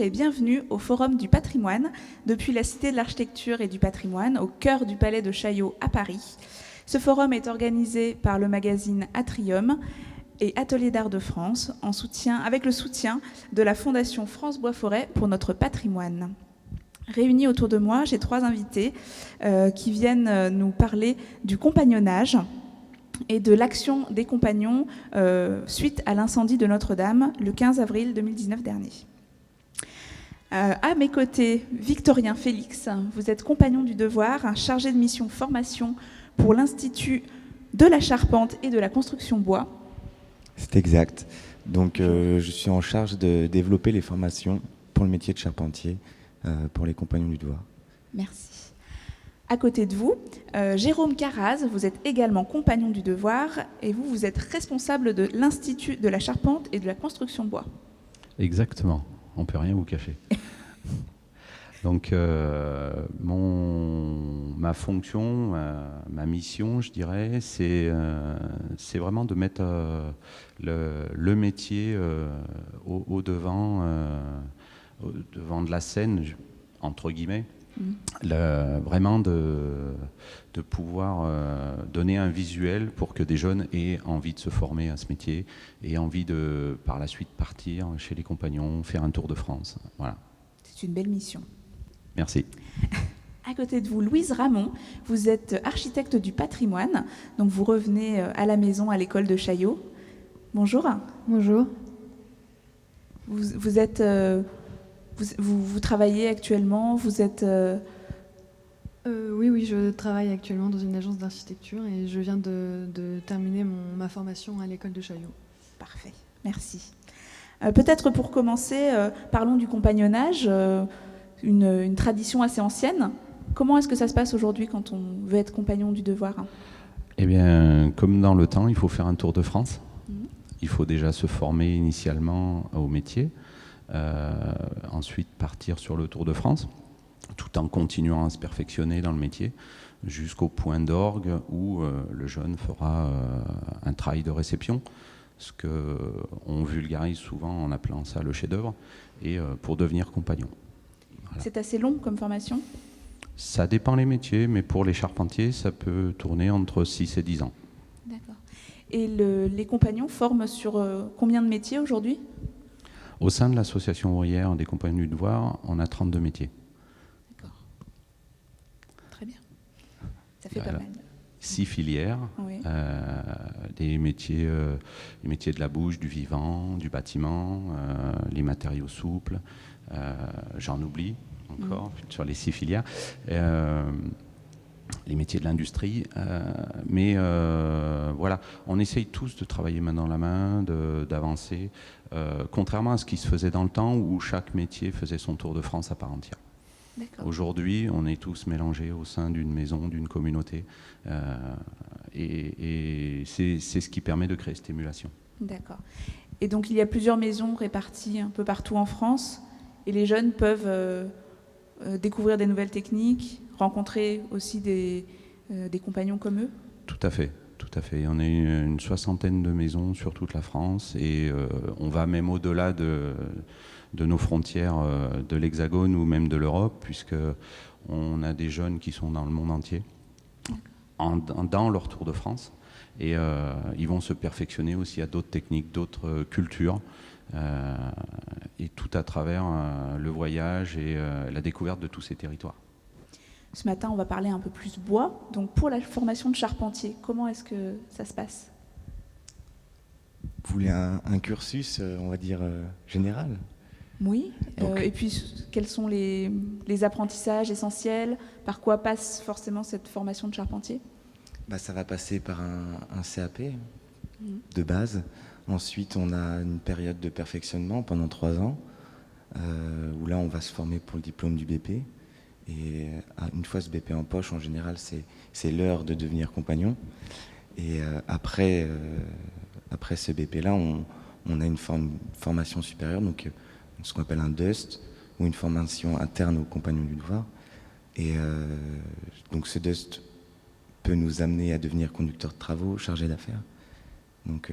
et bienvenue au Forum du patrimoine, depuis la Cité de l'Architecture et du Patrimoine, au cœur du Palais de Chaillot à Paris. Ce forum est organisé par le magazine Atrium et Atelier d'Art de France, avec le soutien de la Fondation France Bois Forêt pour notre patrimoine. Réunis autour de moi, j'ai 3 invités qui viennent nous parler du compagnonnage et de l'action des compagnons suite à l'incendie de Notre-Dame le 15 avril 2019 dernier. À mes côtés, Victorien Félix, vous êtes compagnon du devoir, chargé de mission formation pour l'Institut de la Charpente et de la Construction Bois. C'est exact. Donc je suis en charge de développer les formations pour le métier de charpentier pour les compagnons du devoir. Merci. À côté de vous, Jérôme Carraz, vous êtes également compagnon du devoir et vous êtes responsable de l'Institut de la Charpente et de la Construction Bois. Exactement, on ne peut rien vous cacher. Donc ma fonction, ma mission, je dirais, c'est vraiment de mettre le métier au devant de la scène, entre guillemets. Vraiment de pouvoir donner un visuel pour que des jeunes aient envie de se former à ce métier et envie de, par la suite, partir chez les compagnons, faire un tour de France. Voilà. C'est une belle mission. Merci. À côté de vous, Louise Ramon, vous êtes architecte du patrimoine, donc vous revenez à la maison à l'école de Chaillot. Bonjour. Bonjour. Vous travaillez actuellement, vous êtes... Oui, je travaille actuellement dans une agence d'architecture et je viens de terminer ma formation à l'école de Chaillot. Parfait, merci. Peut-être pour commencer, parlons du compagnonnage, une tradition assez ancienne. Comment est-ce que ça se passe aujourd'hui quand on veut être compagnon du devoir ? Eh bien, comme dans le temps, il faut faire un tour de France. Il faut déjà se former initialement au métier. Ensuite partir sur le Tour de France, tout en continuant à se perfectionner dans le métier, jusqu'au point d'orgue où le jeune fera un travail de réception, ce qu'on vulgarise souvent en appelant ça le chef-d'œuvre, et pour devenir compagnon. Voilà. C'est assez long comme formation ? Ça dépend les métiers, mais pour les charpentiers, ça peut tourner entre 6 et 10 ans. D'accord. Et les compagnons forment sur combien de métiers aujourd'hui ? Au sein de l'association ouvrière des compagnons du devoir, on a 32 métiers. D'accord. Très bien. Ça fait pas mal. 6 filières, oui. Les métiers de la bouche, du vivant, du bâtiment, les matériaux souples, j'en oublie encore sur les 6 filières, les métiers de l'industrie, mais voilà, on essaye tous de travailler main dans la main, d'avancer, contrairement à ce qui se faisait dans le temps où chaque métier faisait son tour de France à part entière. Aujourd'hui, on est tous mélangés au sein d'une maison, d'une communauté, et c'est ce qui permet de créer cette émulation. D'accord. Et donc il y a plusieurs maisons réparties un peu partout en France, et les jeunes peuvent découvrir des nouvelles techniques, rencontrer aussi des compagnons comme eux ? Tout à fait. Tout à fait. On a une 60aine de maisons sur toute la France et on va même au-delà de nos frontières de l'Hexagone ou même de l'Europe, puisqu'on a des jeunes qui sont dans le monde entier, dans leur Tour de France. Et ils vont se perfectionner aussi à d'autres techniques, d'autres cultures, et tout à travers le voyage et la découverte de tous ces territoires. Ce matin, on va parler un peu plus bois. Donc, pour la formation de charpentier, comment est-ce que ça se passe ? Vous voulez un cursus, on va dire, général ? Oui. Et puis, quels sont les apprentissages essentiels ? Par quoi passe forcément cette formation de charpentier ? Ça va passer par un CAP de base. Ensuite, on a une période de perfectionnement pendant 3 ans, où là, on va se former pour le diplôme du BP. Et une fois ce BP en poche, en général, c'est l'heure de devenir compagnon. Et après ce BP-là, on a une formation supérieure, donc ce qu'on appelle un DUST, ou une formation interne aux compagnons du devoir. Et donc ce DUST peut nous amener à devenir conducteur de travaux, chargé d'affaires. Donc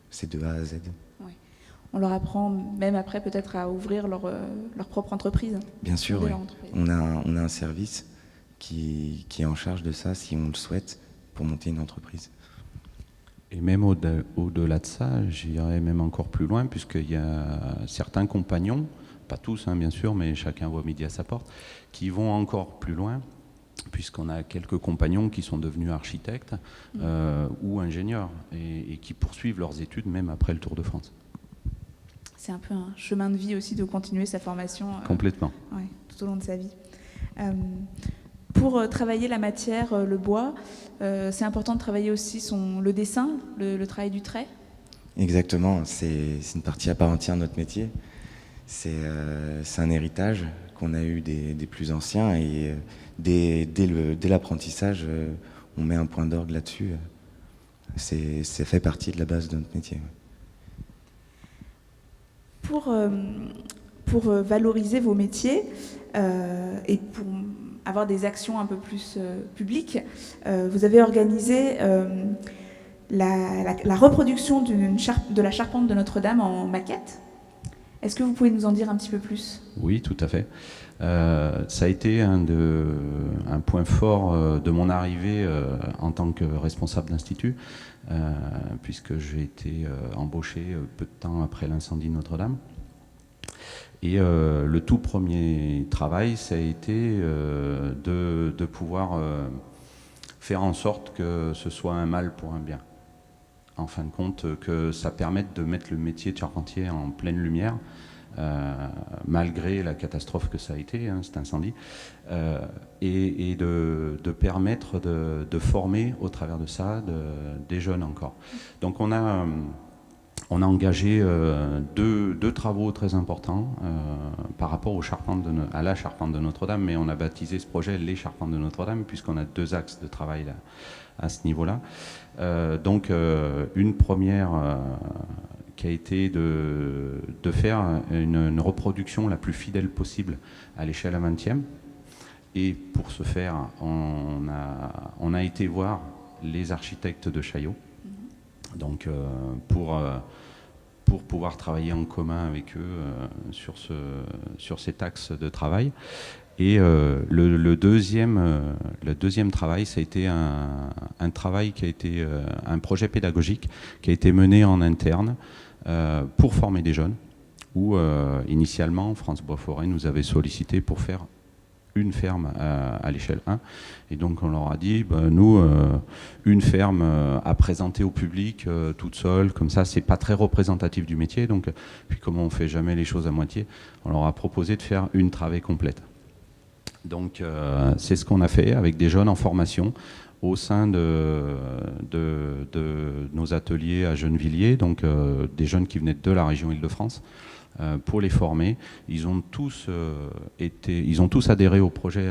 c'est de A à Z. Oui. on leur apprend même après peut-être à ouvrir leur propre entreprise. Bien sûr, Ouvrir oui. leur entreprise. On a un service qui est en charge de ça, si on le souhaite, pour monter une entreprise. Et même au-delà de ça, j'irais même encore plus loin, puisqu'il y a certains compagnons, pas tous bien sûr, mais chacun voit midi à sa porte, qui vont encore plus loin, puisqu'on a quelques compagnons qui sont devenus architectes ou ingénieurs, et qui poursuivent leurs études même après le Tour de France. C'est un peu un chemin de vie aussi de continuer sa formation Complètement. tout au long de sa vie. Pour travailler la matière, le bois, c'est important de travailler aussi le dessin, le travail du trait. Exactement, c'est une partie à part entière de notre métier. C'est un héritage qu'on a eu des plus anciens, et dès l'apprentissage, on met un point d'orgue là-dessus. C'est fait partie de la base de notre métier. Pour valoriser vos métiers et pour avoir des actions un peu plus publiques, vous avez organisé la reproduction de la charpente de Notre-Dame en maquette. Est-ce que vous pouvez nous en dire un petit peu plus ? Oui, tout à fait. Ça a été un point fort de mon arrivée en tant que responsable d'institut, puisque j'ai été embauché peu de temps après l'incendie de Notre-Dame. Et le tout premier travail, ça a été de pouvoir faire en sorte que ce soit un mal pour un bien. En fin de compte, que ça permette de mettre le métier de charpentier en pleine lumière, malgré la catastrophe que ça a été, cet incendie, et de permettre de former au travers de ça des jeunes encore. Donc on a engagé deux travaux très importants par rapport à la charpente de Notre-Dame, mais on a baptisé ce projet les charpentes de Notre-Dame, puisqu'on a 2 axes de travail là, à ce niveau-là. Donc une première qui a été de faire une reproduction la plus fidèle possible à l'échelle 20e. Et pour ce faire, on a été voir les architectes de Chaillot. Donc pour pouvoir travailler en commun avec eux sur cet axe de travail. Et le deuxième travail, ça a été un travail qui a été un projet pédagogique qui a été mené en interne pour former des jeunes, où initialement France Bois-Forêt nous avait sollicité pour faire une ferme à l'échelle 1, et donc on leur a dit nous une ferme à présenter au public toute seule, comme ça c'est pas très représentatif du métier, donc puis comme on fait jamais les choses à moitié, on leur a proposé de faire une travée complète. Donc c'est ce qu'on a fait avec des jeunes en formation au sein de nos ateliers à Gennevilliers, donc des jeunes qui venaient de la région Île-de-France. Pour les former, ils ont tous adhéré au projet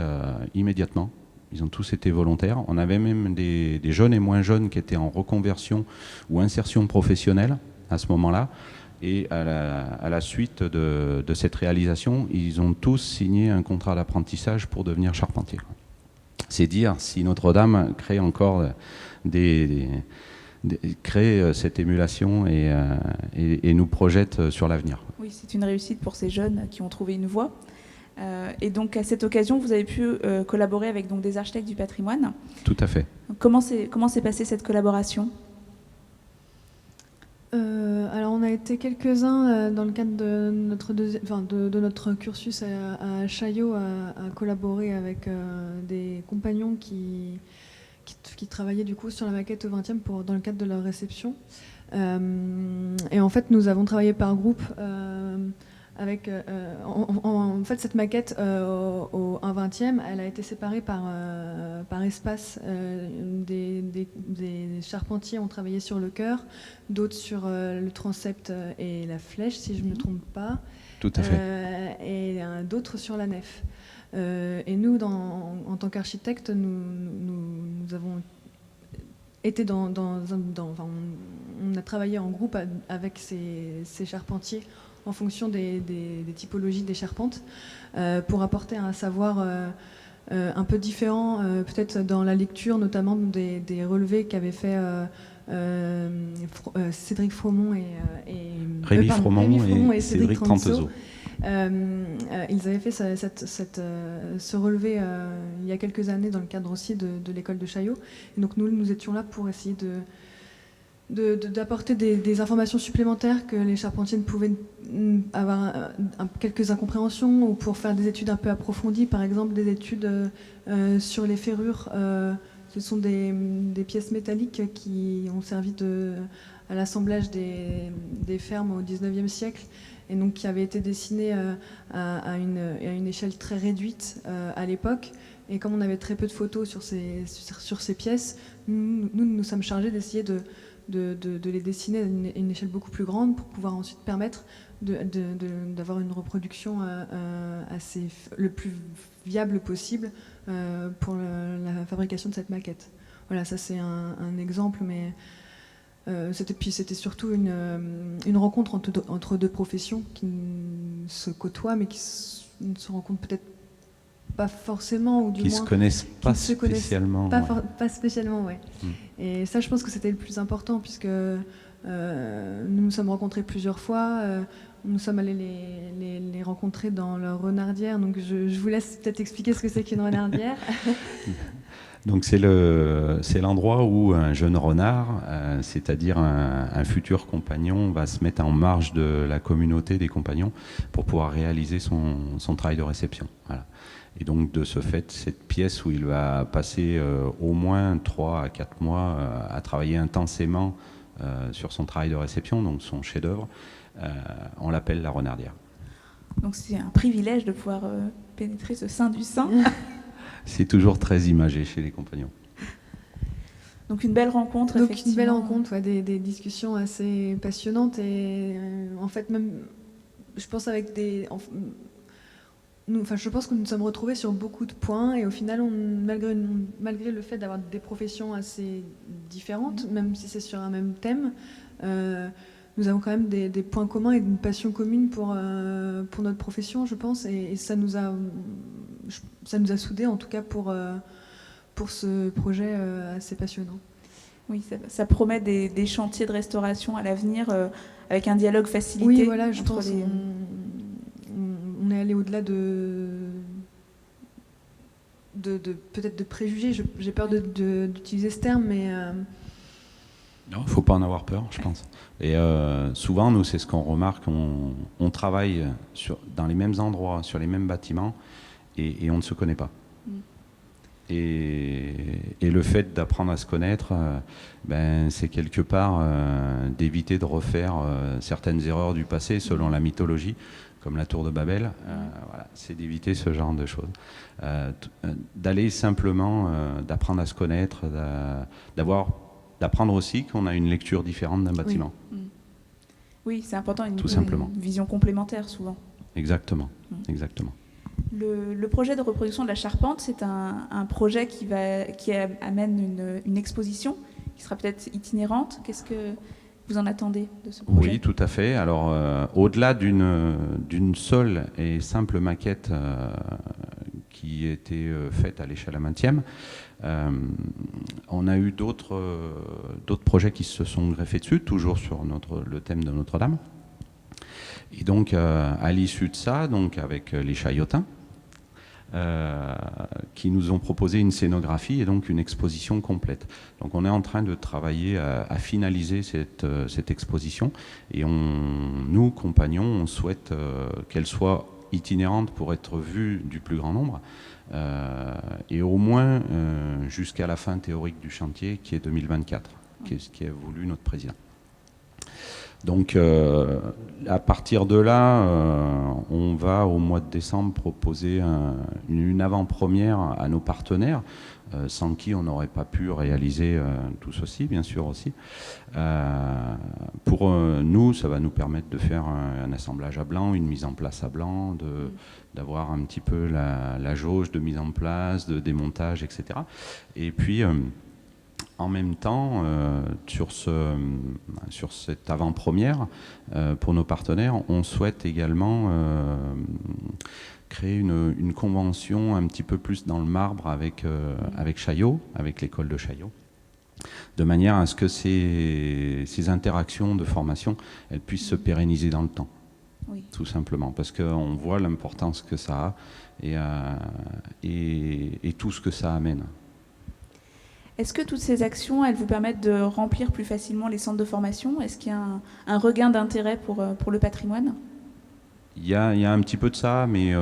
immédiatement. Ils ont tous été volontaires. On avait même des jeunes et moins jeunes qui étaient en reconversion ou insertion professionnelle à ce moment-là. Et à la suite de cette réalisation, ils ont tous signé un contrat d'apprentissage pour devenir charpentiers. C'est dire si Notre-Dame crée encore crée cette émulation et nous projette sur l'avenir. Oui, c'est une réussite pour ces jeunes qui ont trouvé une voie. Et donc à cette occasion, vous avez pu collaborer avec donc, des architectes du patrimoine. Tout à fait. Comment s'est passée cette collaboration ? Alors on a été quelques-uns dans le cadre de notre cursus à Chaillot à collaborer avec des compagnons qui travaillaient du coup sur la maquette au 20e dans le cadre de leur réception. Et en fait, nous avons travaillé par groupe avec... en fait, cette maquette au 20e, elle a été séparée par espace. Des charpentiers ont travaillé sur le chœur, d'autres sur le transept et la flèche, si je ne me trompe pas. Tout à fait. Et d'autres sur la nef. Et nous, en tant qu'architectes, nous avons été on a travaillé en groupe avec ces charpentiers en fonction des typologies des charpentes pour apporter un savoir un peu différent, peut-être dans la lecture, notamment des relevés qu'avait fait Cédric Fromont et Rémi Fromont et Cédric Cédric Trantezeau. Trantezeau. Ils avaient fait ce relevé il y a quelques années dans le cadre aussi de l'école de Chaillot. Et donc nous étions là pour essayer d'apporter des informations supplémentaires que les charpentiers pouvaient avoir quelques incompréhensions, ou pour faire des études un peu approfondies, par exemple des études sur les ferrures. Ce sont des pièces métalliques qui ont servi à l'assemblage des fermes au XIXe siècle, et donc qui avaient été dessinées à une échelle très réduite à l'époque. Et comme on avait très peu de photos sur ces pièces, nous sommes chargés d'essayer de les dessiner à une échelle beaucoup plus grande pour pouvoir ensuite permettre d'avoir une reproduction le plus viable possible pour la fabrication de cette maquette. Voilà, ça c'est un exemple, mais c'était surtout une rencontre entre deux professions qui se côtoient, mais qui ne se rencontrent peut-être pas forcément, ou du Qui moins se connaissent pas spécialement. pas spécialement, ouais. Et ça, je pense que c'était le plus important, puisque nous nous sommes rencontrés plusieurs fois. Nous sommes allés les rencontrer dans leur renardière. Donc je vous laisse peut-être expliquer ce que c'est qu'une renardière. Donc c'est l'endroit où un jeune renard, c'est-à-dire un futur compagnon, va se mettre en marge de la communauté des compagnons pour pouvoir réaliser son travail de réception. Voilà. Et donc de ce fait, cette pièce où il va passer au moins 3 à 4 mois à travailler intensément sur son travail de réception, donc son chef-d'œuvre, on l'appelle la renardière. Donc c'est un privilège de pouvoir pénétrer ce sein du sein. C'est toujours très imagé chez les compagnons. Donc une belle rencontre, donc effectivement. Une belle rencontre, ouais, des discussions assez passionnantes, et en fait même, je pense je pense que nous nous sommes retrouvés sur beaucoup de points, et au final, malgré le fait d'avoir des professions assez différentes, même si c'est sur un même thème, nous avons quand même des points communs et une passion commune pour notre profession, je pense, et ça nous a soudés, en tout cas pour ce projet assez passionnant. Oui, ça promet des chantiers de restauration à l'avenir avec un dialogue facilité. Oui, voilà, je pense on est allé au-delà peut-être de préjugés. J'ai peur d'utiliser ce terme, mais non, il ne faut pas en avoir peur, je pense. Et souvent, nous, c'est ce qu'on remarque, on travaille dans les mêmes endroits, sur les mêmes bâtiments, et on ne se connaît pas. Et le fait d'apprendre à se connaître, c'est quelque part d'éviter de refaire certaines erreurs du passé selon la mythologie, comme la tour de Babel. Voilà, c'est d'éviter ce genre de choses. D'aller simplement, d'apprendre à se connaître, d'apprendre aussi qu'on a une lecture différente d'un bâtiment. Oui, c'est important, tout simplement. Une vision complémentaire souvent. Exactement, exactement. Le projet de reproduction de la charpente, c'est un projet qui amène une exposition qui sera peut-être itinérante. Qu'est-ce que vous en attendez de ce projet ? Oui, tout à fait. Alors, au-delà d'une seule et simple maquette qui était faite à l'échelle à 20e, on a eu d'autres projets qui se sont greffés dessus, toujours sur le thème de Notre-Dame. Et donc, à l'issue de ça, donc avec les Chaillotins, qui nous ont proposé une scénographie et donc une exposition complète. Donc on est en train de travailler à finaliser cette exposition, et nous, compagnons, on souhaite qu'elle soit itinérante pour être vue du plus grand nombre, et au moins jusqu'à la fin théorique du chantier, qui est 2024, qui est ce qui a voulu notre président. Donc à partir de là, on va au mois de décembre proposer une avant-première à nos partenaires, sans qui on n'aurait pas pu réaliser tout ceci, bien sûr aussi. Pour nous, ça va nous permettre de faire un assemblage à blanc, une mise en place à blanc, d'avoir un petit peu la jauge de mise en place, de démontage, etc. Et puis en même temps, sur cette avant-première, pour nos partenaires, on souhaite également créer une convention un petit peu plus dans le marbre avec Chaillot, avec l'école de Chaillot. de manière à ce que ces interactions de formation, elles puissent se pérenniser dans le temps, tout simplement, parce qu'on voit l'importance que ça a et tout ce que ça amène. Est-ce que toutes ces actions, elles vous permettent de remplir plus facilement les centres de formation? Est-ce qu'il y a un regain d'intérêt pour le patrimoine? Il y a un petit peu de ça, mais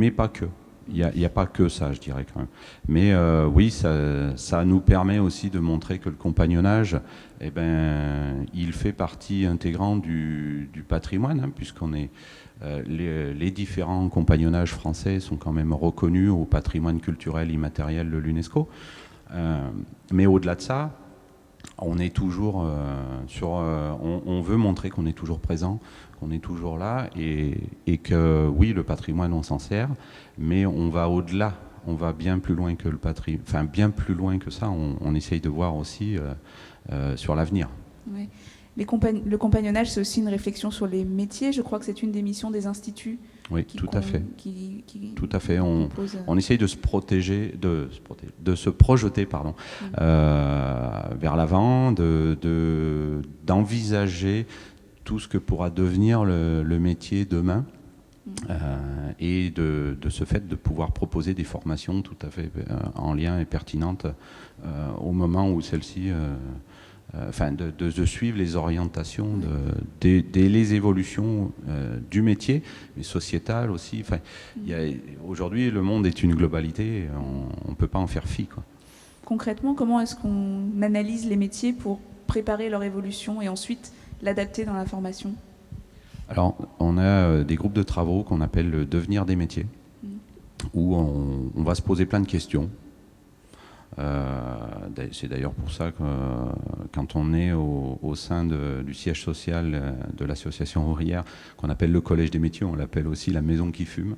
pas que. Il n'y a pas que ça, je dirais quand même. Mais oui, ça nous permet aussi de montrer que le compagnonnage, eh ben, il fait partie intégrante du patrimoine, hein, puisqu'on est les différents compagnonnages français sont quand même reconnus au patrimoine culturel immatériel de l'UNESCO. Mais au-delà de ça, on est toujours on veut montrer qu'on est toujours présent, qu'on est toujours là, et que oui, le patrimoine, on s'en sert, mais on va au-delà, on va bien plus loin que le patrimoine, enfin bien plus loin que ça. On essaye de voir aussi sur l'avenir. Ouais. Le compagnonnage, c'est aussi une réflexion sur les métiers. Je crois que c'est une des missions des instituts. Oui, tout à fait. Tout à fait. On essaye de se protéger, de se projeter, pardon, vers l'avant, d'envisager tout ce que pourra devenir le métier demain, et de ce fait de pouvoir proposer des formations tout à fait en lien et pertinentes au moment où celles-ci. Enfin, de suivre les orientations, les évolutions du métier, mais sociétales aussi. Enfin, aujourd'hui, le monde est une globalité, on ne peut pas en faire fi, quoi. Concrètement, comment est-ce qu'on analyse les métiers pour préparer leur évolution et ensuite l'adapter dans la formation? Alors, on a des groupes de travaux qu'on appelle le devenir des métiers, où on va se poser plein de questions. C'est d'ailleurs pour ça que quand on est au sein du siège social de l'association ouvrière qu'on appelle le collège des métiers, on l'appelle aussi la maison qui fume.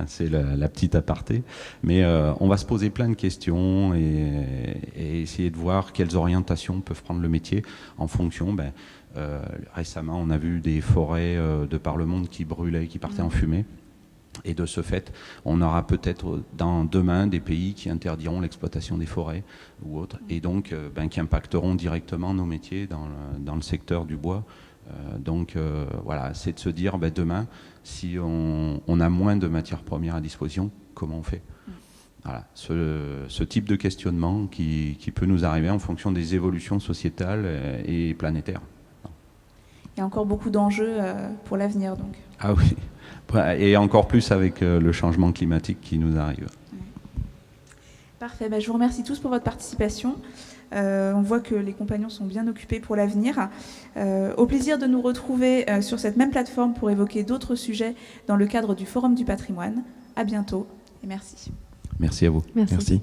C'est la petite aparté. Mais on va se poser plein de questions et essayer de voir quelles orientations peuvent prendre le métier en fonction. Récemment, on a vu des forêts de par le monde qui brûlaient, qui partaient en fumée. Et de ce fait, on aura peut-être demain des pays qui interdiront l'exploitation des forêts ou autres, et donc qui impacteront directement nos métiers dans le secteur du bois. Voilà, c'est de se dire demain, si on a moins de matières premières à disposition, comment on fait? Voilà, ce type de questionnement qui peut nous arriver en fonction des évolutions sociétales et planétaires. Il y a encore beaucoup d'enjeux pour l'avenir, donc. Ah oui. Et encore plus avec le changement climatique qui nous arrive. Parfait, je vous remercie tous pour votre participation. On voit que les compagnons sont bien occupés pour l'avenir. Au plaisir de nous retrouver sur cette même plateforme pour évoquer d'autres sujets dans le cadre du Forum du patrimoine. À bientôt et merci. Merci à vous. Merci.